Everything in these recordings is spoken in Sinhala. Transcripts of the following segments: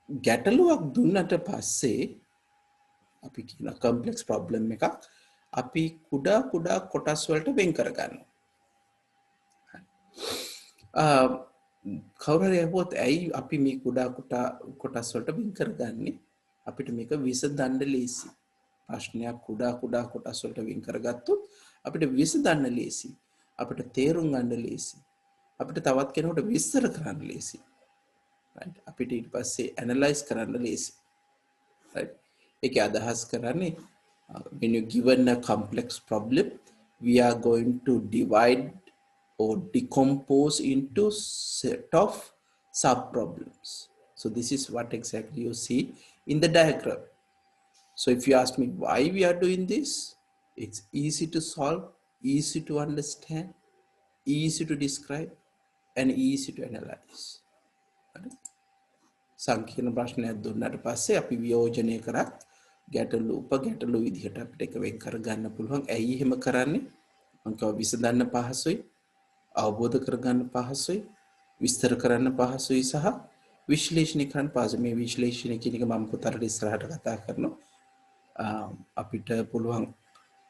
ගැටලුවක් දුන්නට පස්සේ අපි කියන කම්ප්ලෙක්ස් ප්‍රොබ්ලම් එකක් අපි කුඩා කුඩා කොටස් වලට වෙන් කරගන්නවා. කවුරු හරි අහුවොත් ඇයි අපි මේ කුඩා කුඩා කොටස් වලට වෙන් කරගන්නේ? අපිට මේක විසඳන්න ලේසි. ප්‍රශ්නයක් කුඩා කුඩා කොටස් වලට වෙන් කරගත්තොත් අපිට විසඳන්න ලේසි. අපිට තේරුම් ගන්න ලේසි. අපිට තවත් කෙනෙකුට විස්තර කරන්න ලේසි. right? අපිට ඊට පස්සේ ඇනලයිස් කරන්න ලේසි. right? ඒකේ අදහස් කරන්නේ when you given a complex problem, we are going to divide or decompose into set of sub problems. So this is what exactly you see in the diagram. So if you ask me why we are doing this, it's easy to solve, easy to understand, easy to describe, and easy to analyze. සංකීර්ණ ප්‍රශ්නයක් දුන්නාට පස්සේ අපි වියෝජනය කරත් ගැටලු උපගැටලු විදිහට අපිට එක වෙන් කරගන්න පුළුවන්. ඇයි එහෙම කරන්නේ? මම විසඳන්න පහසුයි, අවබෝධ කරගන්න පහසුයි, විස්තර කරන්න පහසුයි සහ විශ්ලේෂණය කරන්න පහසුයි. මේ විශ්ලේෂණය කියන එක මම පුතට ඉස්සරහට කතා කරනවා. අපිට පුළුවන්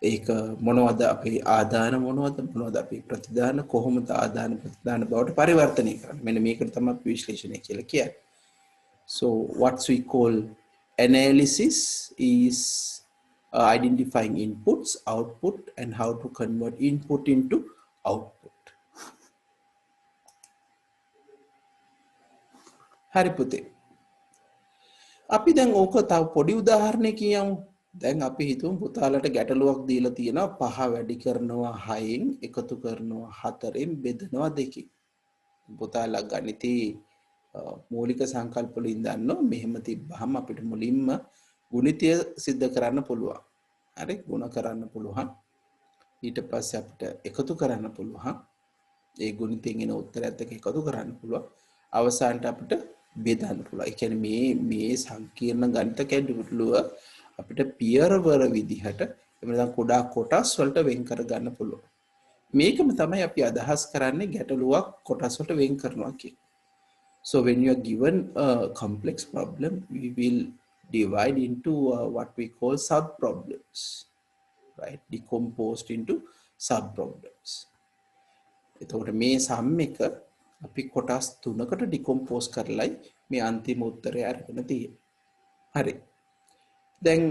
ඒක මොනවද අපේ ආදාන මොනවද අපේ ප්‍රතිදාන කොහොමද ආදාන ප්‍රතිදාන බවට පරිවර්තනය කරන්නේ? මෙන්න මේකට තමයි විශ්ලේෂණය කියලා කියන්නේ. So what we call analysis is identifying inputs, output, and how to convert input into output. හරි පුතේ. අපි දැන් ඕක තව පොඩි උදාහරණයක් කියමු. දැන් අපි හිතමු පුතාලට ගැටලුවක් දීලා තියෙනවා 5 වැඩි කරනවා 6න් එකතු කරනවා 4න් බෙදනවා 2කින්. පුතාලා ගණිතේ මූලික සංකල්ප වලින් දන්නවා මෙහෙම තිබ්බහම අපිට මුලින්ම ගුණිතය සිද්ධ කරන්න පුළුවන්. හරි ගුණ කරන්න පුළුවන්. ඊට පස්සේ අපිට එකතු කරන්න පුළුවන්. ඒ ගුණිතෙන් එන උත්තරයත් එක්ක එකතු කරන්න පුළුවන්. අවසානට අපිට බෙදන්න පුළුවන්. ඒ කියන්නේ මේ සංකීර්ණ ගණිත කැඩුවලුව අපිට පියවර විදිහට එහෙම නැත්නම් කුඩා කොටස් වලට වෙන් කර ගන්න පුළුවන්. මේකම තමයි අපි අදහස් කරන්නේ ගැටලුවක් කොටස් වලට වෙන් කරනවා කියන්නේ. So when you are given a complex problem, we will divide into what we call sub problems, right? Decomposed into sub problems. එතකොට මේ සම් එක අපි කොටස් තුනකට decompose කරලයි මේ අන්තිම උත්තරය අරගෙන තියෙන්නේ. හරි. දැන්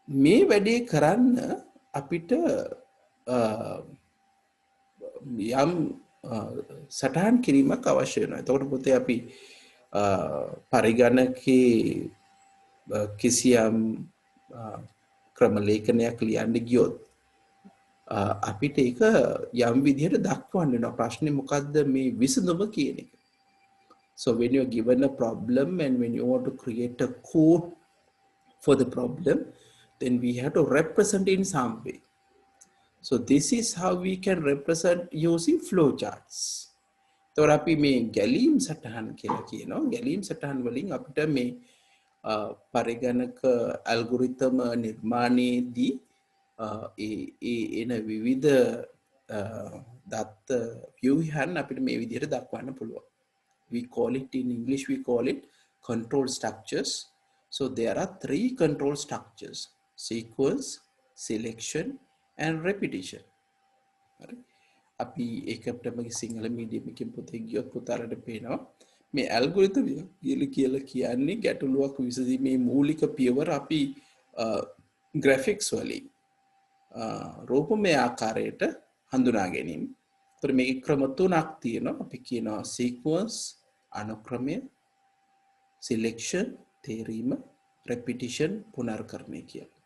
මේ වැඩේ කරන්න අපිට යම් සටහන් කිරීමක් අවශ්‍ය වෙනවා. එතකොට පුතේ අපි පරිගණකයේ කිසියම් ක්‍රම ලේඛනයක් ලියන්න ගියොත් අපිට ඒක යම් විදිහට දක්වන්න වෙනවා. ප්‍රශ්නේ මොකද්ද මේ විසඳුම කියන එක. So when you are given a problem and when you want to create a code for the problem, then we have to represent in some way. So this is how we can represent using flowcharts. තොර අපි මේ ගැලීම් සටහන් කියලා කියනවා. ගැලීම් සටහන් වලින් අපිට මේ පරිගණක ඇල්ගොරිතම නිර්මාණයේදී එන විවිධ දත්ත ව්‍යුහයන් අපිට මේ විදිහට දක්වන්න පුළුවන්. We call it in English, we call it control structures. So there are 3 control structures: sequence, selection, and repetition. අපි ඒකටම සිංහල මීඩියම් එකකින් පොතේ ගියොත් පුතාලට පේනවා මේ ඇල්ගොරිතම් කියලා කියන්නේ ගැටලුවක් විසඳීමේ මූලික පියවර අපි ග්‍රැෆික්ස් වලින් රූපමය ආකාරයට හඳුනා ගැනීම. ඒතර මේකේ ක්‍රම 3ක් තියෙනවා. අපි කියනවා sequence අනුක්‍රමය, selection තේරීම, repetition පුනර්කරණය කියලා.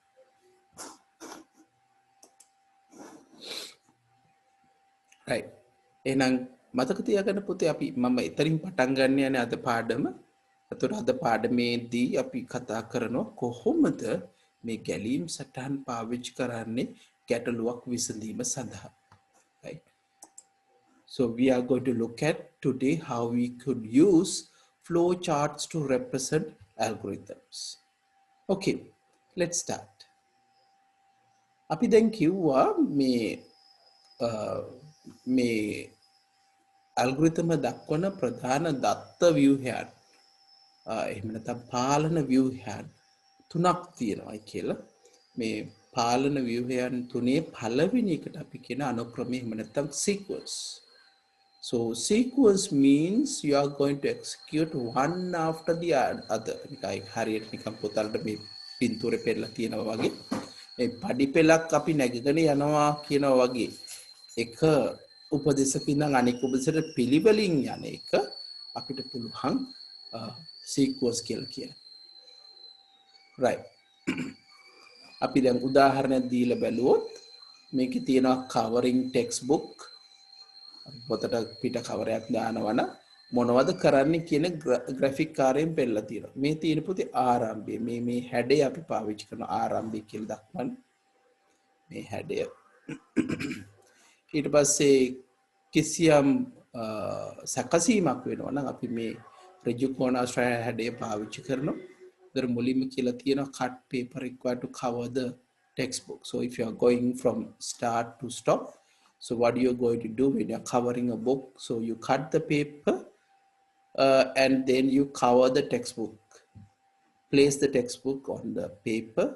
right. එහෙනම් මතක තියාගන්න පුතේ අපි මම එතනින් පටන් ගන්න යන්නේ අද පාඩම. අතට අද පාඩමේදී අපි කතා කරනවා කොහොමද මේ ගැලීම් සටහන් පාවිච්චි කරන්නේ ගැටලුවක් විසඳීම සඳහා. right. So we are going to look at today how we could use flow charts to represent algorithms. Okay, let's start. අපි දැන් කිව්වා මේ ඇල්ගොරිතම දක්වන ප්‍රධාන දත්ත ව්‍යුහයන් එහෙම නැත්නම් පාලන ව්‍යුහයන් තුනක් තියෙනවා කියලා. මේ පාලන ව්‍යුහයන් තුනේ පළවෙනි එකට අපි කියන අනුක්‍රමය එහෙම නැත්නම් sequence. So sequence means you are going to execute one after the other. නිකයි හරියට නිකන් පොතලට මේ පින්තූරේ පෙරලා තියෙනවා වගේ. මේ පඩි පෙලක් අපි නැගගෙන යනවා කියනවා වගේ. එක උපදේශක ඉඳන් අනෙක් උපදේශයට පිළිවෙලින් යන එක අපිට පුළුවන් sequence කියලා කියනවා. right. අපි දැන් උදාහරණයක් දීලා බැලුවොත් මේකේ තියෙනවා covering textbook පොතට පිට කවරයක් දානවනම් මොනවද කරන්න කියන ග්‍රැෆික් කාර්යයෙන් පෙන්නලා තියෙනවා. මේ තියෙන පොතේ ආරම්භය මේ හැඩය අපි පාවිච්චි කරන ආරම්භය කියලා දක්වන්න. මේ හැඩය. ඊට පස්සේ කිසියම් සැකසීමක් වෙනවා නම් අපි මේ ඍජු කෝණාශ්‍රය හැඩය පාවිච්චි කරනවා. there මුලින්ම කියලා තියෙනවා cut paper required to cover the textbook. So if you are going from start to stop, so what you are going to do when you are covering a book, so you cut the paper and then you cover the textbook. Place the textbook on the paper,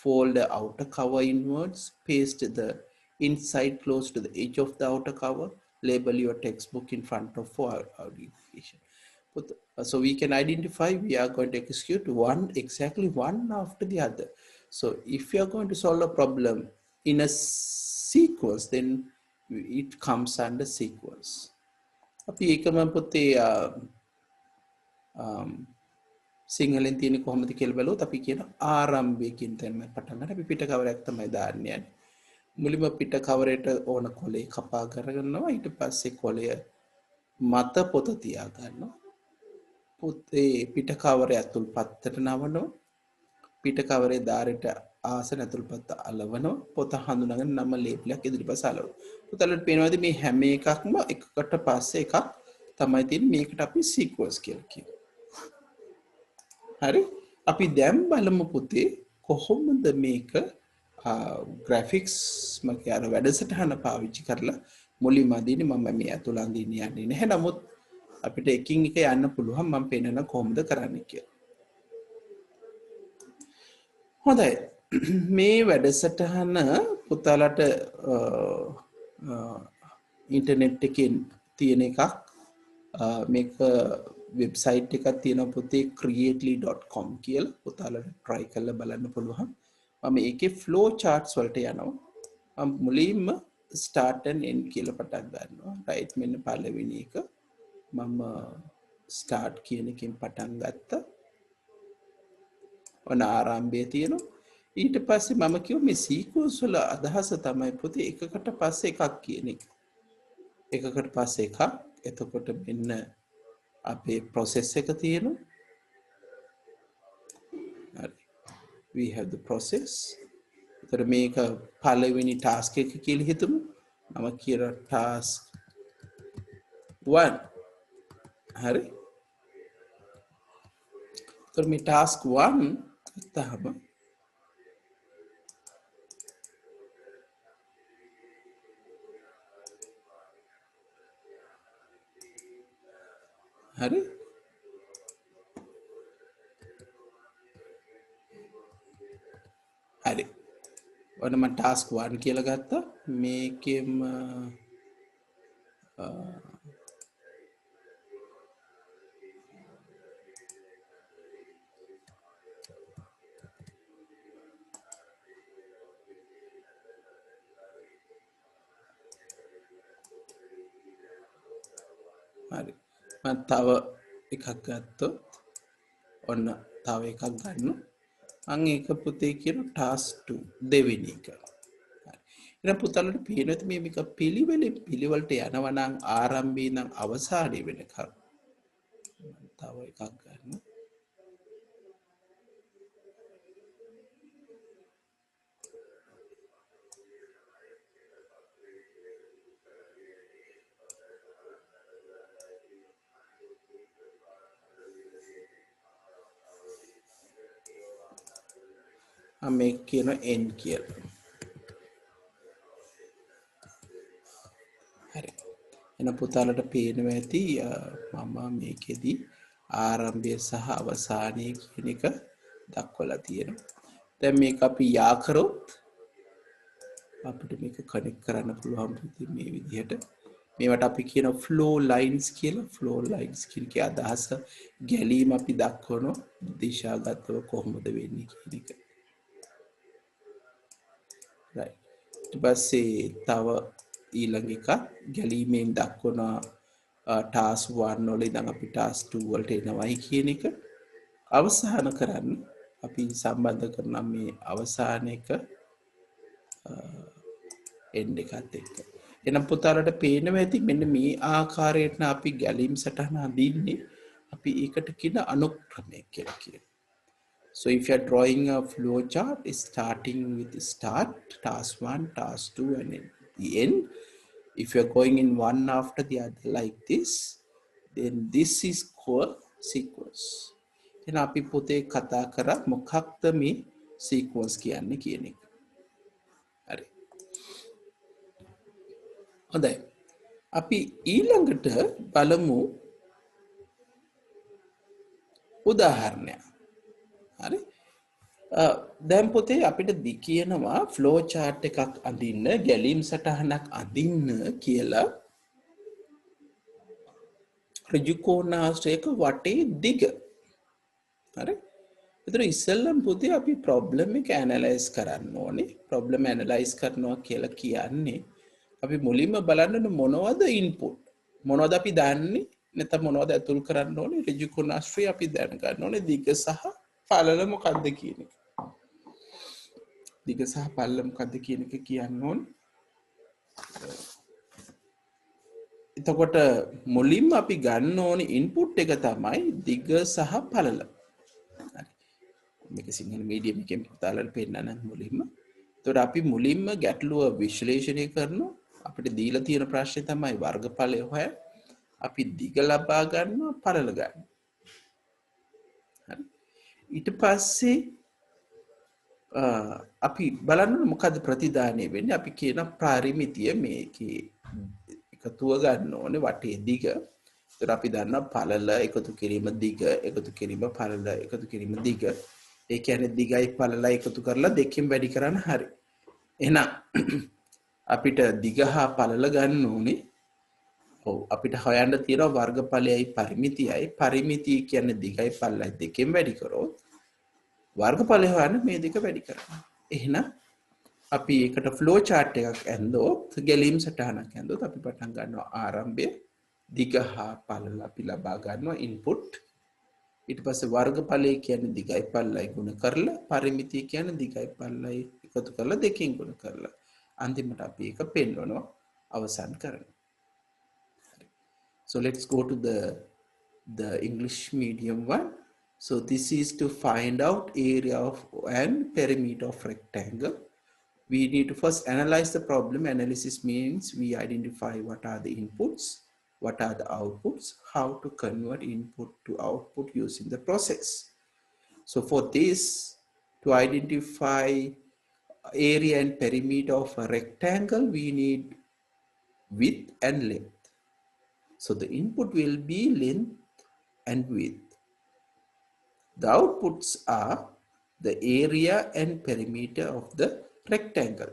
fold the outer cover inwards, paste the inside close to the edge of the outer cover, label your textbook in front of for identification. So we can identify, we are going to execute exactly one after the other. So if you are going to solve a problem in a sequence, then it comes under sequence. අපි ඒකම පොතේ සිංහලෙන් තියෙන කොහොමද කියලා බලුවොත් අපි කියන ආරම්භයකින් තමයි පටන් ගන්න. අපි පිට කවරයක් තමයි දාන්න යන්නේ. මුලින්ම පිට කවරේට ඕන කොලේ කපා කරගන්නවා. ඊට පස්සේ කොලය මත පොත තියා ගන්නවා. පොතේ පිට කවරේ ඇතුල් පත්තට නවනවා. පිට කවරේ ධාරයට ආසන ඇතුල් පත්ත අලවනවා. පොත හඳුනාගෙන නම ලේබලයක් ඉදිරිපස්ස අලවනවා. පුතලට පේනවාද මේ හැම එකක්ම එකකට පස්සේ එකක් තමයි තියෙන්නේ. මේකට අපි සීක්වන්ස් කියලා කියනවා. හරි? අපි දැන් බලමු පුතේ කොහොමද මේක graphics මගේ අර වැඩසටහන පාවිච්චි කරලා මුලින්ම අදින්නේ මම මේ ඇතුළ අදින්න යන්නේ නැහැ. නමුත් අපිට එකින් එක යන්න පුළුවන් මම පෙන්නන කොහොමද කරන්න කියලා. හොඳයි. මේ වැඩසටහන පුතාලට ඉන්ටර්නෙට් එකෙන් තියෙන එකක්. මේක වෙබ්සයිට් එකක් තියෙනවා පුතේ creately.com කියලා. පුතාලට try කරලා බලන්න පුළුවන්. මම ඒකේ flow charts වලට යනවා. මම මුලින්ම start and end කියලා පටන් ගන්නවා. right මෙන්න පළවෙනි එක. මම start කියන එකෙන් පටන් ගත්තා. ඔන්න ආරම්භය තියෙනවා. ඊට පස්සේ මම කිව්වා මේ sequence වල අදහස තමයි පුතේ එකකට පස්සේ එකක් කියන එක. එකකට පස්සේ එකක්. එතකොට මෙන්න අපේ process එක තියෙනවා. හරි. We have the process. එතකොට මේක පළවෙනි task එක කියලා හිතමු. මම කියන task 1. හරි. එතකොට මේ task 1 ගත්තාම හරි. හරි. ඔන්න මම task 1 කියලා ගත්තා. මේකෙම හරි. මම තව එකක් ගත්තොත් ඔන්න තව එකක් ගන්නවා. මම ඒක පුතේ කියන task 2 දෙවෙනි එක. හරි. ඊට පුතාලට පේනොත් මේක පිළිවෙලට යනවා නම් ආරම්භයේ ඉඳන් අවසානයේ වෙනකම්. තව එකක් ගන්නවා. මේක කියන end කියලා. හරි. එන පුතාලට පේනවා ඇති මම මේකෙදි ආරම්භය සහ අවසානය කියන එක දක්වලා තියෙනවා. දැන් මේක අපි යා කරොත් අපිට මේක කනෙක්ට් කරන්න පුළුවන් මේ විදිහට. මේවට අපි කියන ෆ්ලෝ ලයින්ස් කියලා. ෆ්ලෝ ලයින්ස් කියන එකේ අදහස ගැලීම අපි දක්වනවා දිශාගතව කොහොමද වෙන්නේ කියන එක. right. ඊට පස්සේ තව ඊළඟ එක ගැලීමෙන් දක්වන ටාස්ක් 1 වල ඉඳන් අපි ටාස්ක් 2 වලට එනවයි කියන එක. අවසාන කරන්න අපි සම්බන්ධ කරන මේ අවසාන එක එන්ඩ් එකත් එක්ක. එනම් පුතාලට පේනවා ඇති මෙන්න මේ ආකාරයට අපි ගැලීම් සටහන අඳින්නේ. අපි ඒකට කියන අනුක්‍රමය කියලා කියනවා. So if you are drawing a flow chart starting with start, task 1, task 2 and then the end. If you are going in one after the other like this, then this is called sequence. එහෙනම් අපි පොතේ කතා කරා මොකක්ද මේ sequence කියන්නේ කියන එක. හරි. හොඳයි. අපි ඊළඟට බලමු උදාහරණයක්. හරි. දැන් පොතේ අපිට කියනවා ෆ්ලෝ chart එකක් අඳින්න, ගැලීම් සටහනක් අඳින්න කියලා ඍජු කෝණාශ්‍රයක වටේ දිග. හරි. ඒතර ඉස්සෙල්ලම පුතේ අපි ප්‍රොබ්ලම් එක ඇනලයිස් කරන්න ඕනේ. ප්‍රොබ්ලම් ඇනලයිස් කරනවා කියලා කියන්නේ අපි මුලින්ම බලන්න මොනවද ඉන්පුට්, මොනවද අපි දාන්නේ, නැත්නම් මොනවද ඇතුල් කරන්න ඕනේ. ඍජු කෝණාශ්‍රය අපි දැනගන්න ඕනේ දිග සහ පළල මොකක්ද කියන එක. දිග සහ පළල මොකක්ද කියන එක කියන්න ඕනේ. එතකොට මුලින්ම අපි ගන්න ඕනේ ඉන්පුට් එක තමයි දිග සහ පළල. හරි. මේක සිංහල මීඩියම් එකෙන් පුතාලට පෙන්නන්න මුලින්ම. එතකොට අපි මුලින්ම ගැටලුව විශ්ලේෂණය කරනවා. අපිට දීලා තියෙන ප්‍රශ්නේ තමයි වර්ගඵලය හොයන්න. අපි දිග ලබා ගන්නවා, පළල ගන්නවා. හරි. ඊට පස්සේ අපි බලන්න මොකද්ද ප්‍රතිදානය වෙන්නේ. අපි කියන පරිමිතිය මේකේ එකතුව ගන්න ඕනේ වටේ දිග. ඒතර අපි දන්නවා පළල එකතු කිරීම දිග, එකතු කිරීම පළල, එකතු කිරීම දිග. ඒ කියන්නේ දිගයි පළලයි එකතු කරලා දෙකෙන් වැඩි කරන්න හරි. එහෙනම් අපිට දිග හා පළල ගන්න ඕනේ. ඔව් අපිට හොයන්න තියෙනවා වර්ගඵලයයි පරිමිතියයි. පරිමිතිය කියන්නේ දිගයි පළලයි දෙකෙන් වැඩි කරොත් වර්ගඵලය හොයන්න මේ දෙක වැඩි කරන්න. එහෙනම් අපි එකට ෆ්ලෝ chart එකක් ඇඳුවොත්, ගැලීම් සටහනක් ඇඳුවොත් අපි පටන් ගන්නවා ආරම්භය දිග හා පළල අපි ලබා ගන්නවා ඉන්පුට්. ඊට පස්සේ වර්ගඵලය කියන්නේ දිගයි පළලයි ගුණ කරලා, පරිමිතිය කියන්නේ දිගයි පළලයි එකතු කරලා දෙකෙන් ගුණ කරලා අන්තිමට අපි ඒක පෙන්වනවා අවසන් කරනවා. So let's go to the English medium one. So this is to find out area of and perimeter of rectangle. We need to first analyze the problem. Analysis means we identify what are the inputs, what are the outputs, how to convert input to output using the process. So for this, to identify area and perimeter of a rectangle, we need width and length. So the input will be length and width. The outputs are the area and perimeter of the rectangle.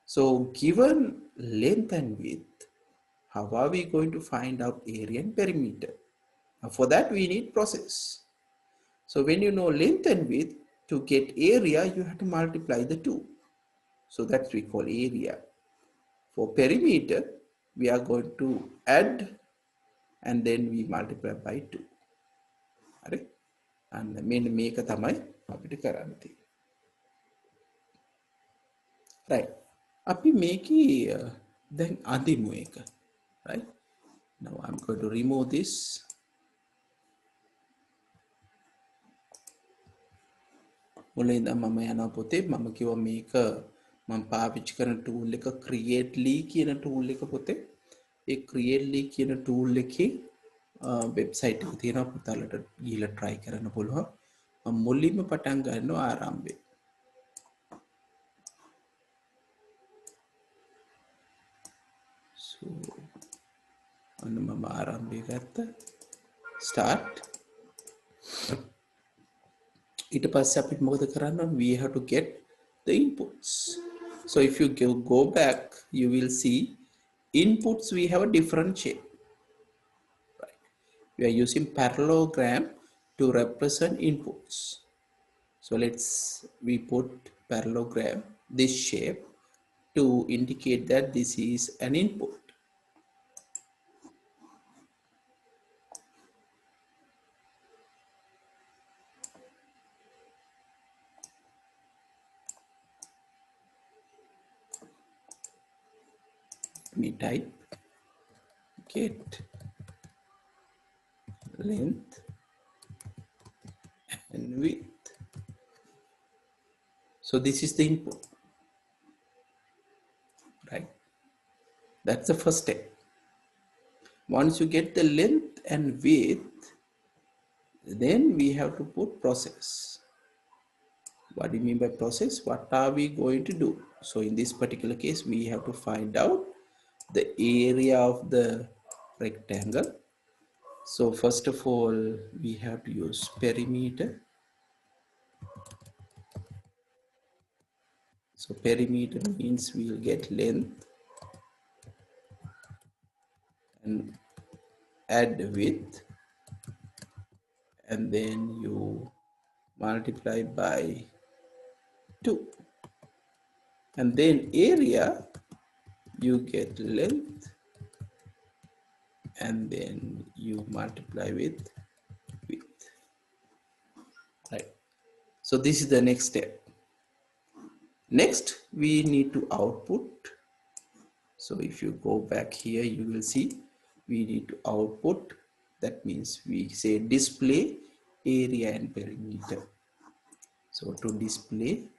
So given length and width, how are we going to find out area and perimeter? Now for that we need process. So when you know length and width, to get area you have to multiply the two. So that's we call area. For perimeter we are going to add and then we multiply by 2. Right? And මෙන්න මේක තමයි අපිට කරන්න තියෙන්නේ. Right. අපි මේකේ දැන් අඳිමු එක. Right? Now I'm going to remove this. මුලින්ම මම යනවා පොතේ මම කිව්වා මේක මම පාවිච්චි කරන tool එක creately කියන tool එක පොතේ. ඒ creately කියන tool එකේ වෙබ්සයිට් එක තියෙනවා පුතාලට ගිහලා try කරන්න පුළුවන්. මම මුලින්ම පටන් ගන්නවා ආරම්භය. So අන්න මම ආරම්භය ගත්තා. Start. ඊට පස්සේ අපිට මොකද කරන්න ඕන? We have to get the inputs. So if you go back, you will see inputs we have a different shape. Right? We are using parallelogram to represent inputs. So we put parallelogram this shape to indicate that this is an input. We type get length and width. So this is the input, right? That's the first step. Once you get the length and width, then we have to put process. What do you mean by process? What are we going to do? So in this particular case, we have to find out the area of the rectangle. So first of all, we have to use perimeter. So perimeter means we'll get length and add width, and then you multiply by 2, and then area you get length and then you multiply with width, right? So this is the next step. Next we need to output. So if you go back here, you will see we need to output. That means we say display area and perimeter. So to display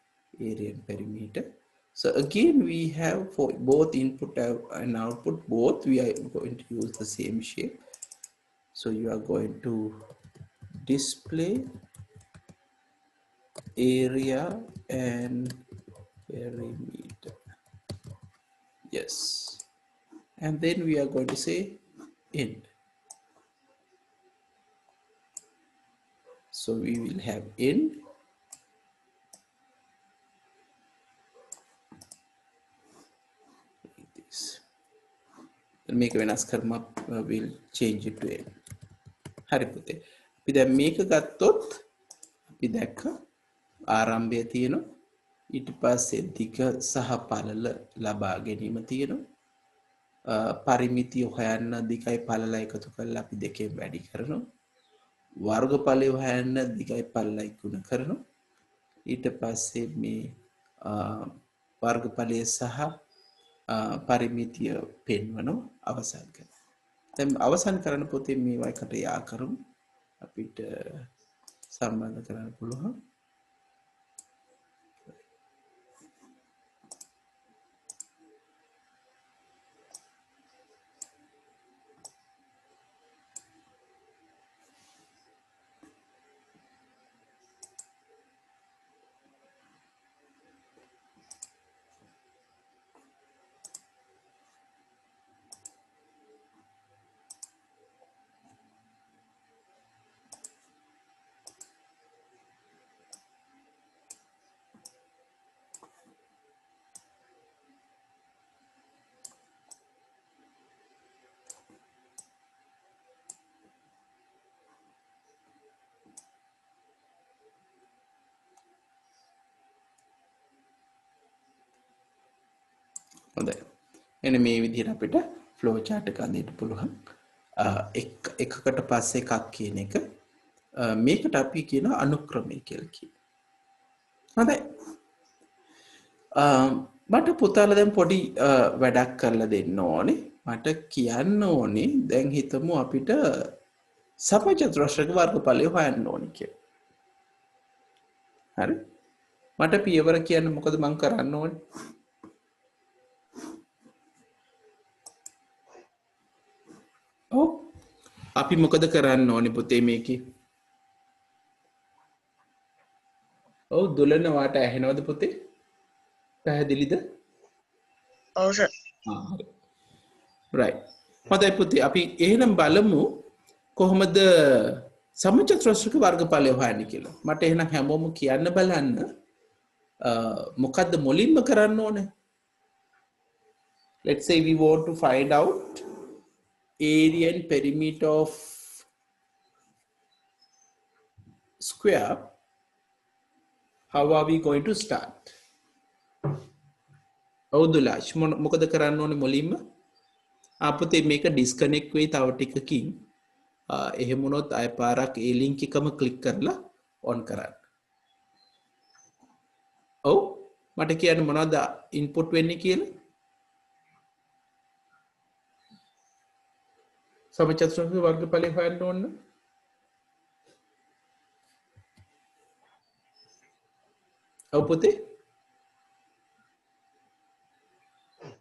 area and perimeter, so again we have for both input and output, both we are going to use the same shape. So you are going to display area and perimeter. Yes. And then we are going to say end. So we will have end. Like this. Make වෙනස් කරම will change it to end. හරි පුතේ. අපි දැන් මේක ගත්තොත් අපි දැක්ක ආරම්භය තියෙනවා. ඊට පස්සේ දිග සහ පළල ලබා ගැනීම තියෙනවා. පරිමිතිය හොයන්න දිගයි පළලයි එකතු කරලා අපි දෙකෙන් වැඩි කරනවා. වර්ගඵලය හොයන්න දිගයි පළලයි ගුණ කරනවා. ඊට පස්සේ මේ වර්ගඵලය සහ පරිමිතිය පෙන්වනවා අවසන් කරනවා. දැන් අවසන් කරන්න පොතේ මේවා එකට යා කරමු. අපිට සම්බන්ධ කරන්න පුළුවන්. හොඳයි. එන්න මේ විදිහට අපිට ෆ්ලෝ chart එක අඳින්න පුළුවන්. එකකට පස්සේ එකක් කියන එක. මේකට අපි කියන අනුක්‍රමය කියලා කියනවා. හොඳයි. මට පුතාලා දැන් පොඩි වැඩක් කරලා දෙන්න ඕනේ. මට කියන්න ඕනේ දැන් හිතමු අපිට සමචතුරස්‍රක වර්ගඵලය හොයන්න ඕනේ කියලා. හරි? මට පියවර කියන්න මොකද මම කරන්න ඕනේ? අපි මොකද කරන්න ඕනේ පුතේ මේකේ? ඔව් දුලන වාට ඇහෙනවද පුතේ? පැහැදිලිද? ඔව් සර්. හරි. right. හොඳයි පුතේ අපි එහෙනම් බලමු කොහොමද සමචතුරස්‍රක වර්ගඵලය හොයන්න කියලා. මට එහෙනම් හැමෝම කියන්න බලන්න මොකද්ද මුලින්ම කරන්න ඕනේ? Let's say we want to find out area and perimeter of square. How are we going to start? අවුදුලාෂ් මොකද කරන්න ඕනේ මුලින්ම? අපතේ මේක ඩිස්කනෙක්ට් වෙයි තව ටිකකින්. එහෙම වුණොත් ආය පාරක් ඒ ලින්ක් එකම ක්ලික් කරලා ඔන් කරන්න. ඔව් මට කියන්න මොනවද ඉන්පුට් වෙන්නේ කියලා? සමචතුරස්‍රක වර්ගඵලය හොයන්න ඕන. ඔව් පුතේ.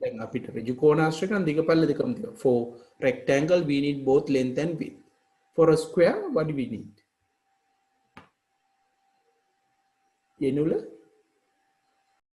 දැන් අපිට ඍජු කෝණාශ්‍රක නම් දිගපල්ල දෙකම තියෙනවා. For rectangle we need both length and width. For a square what do we need? Yenula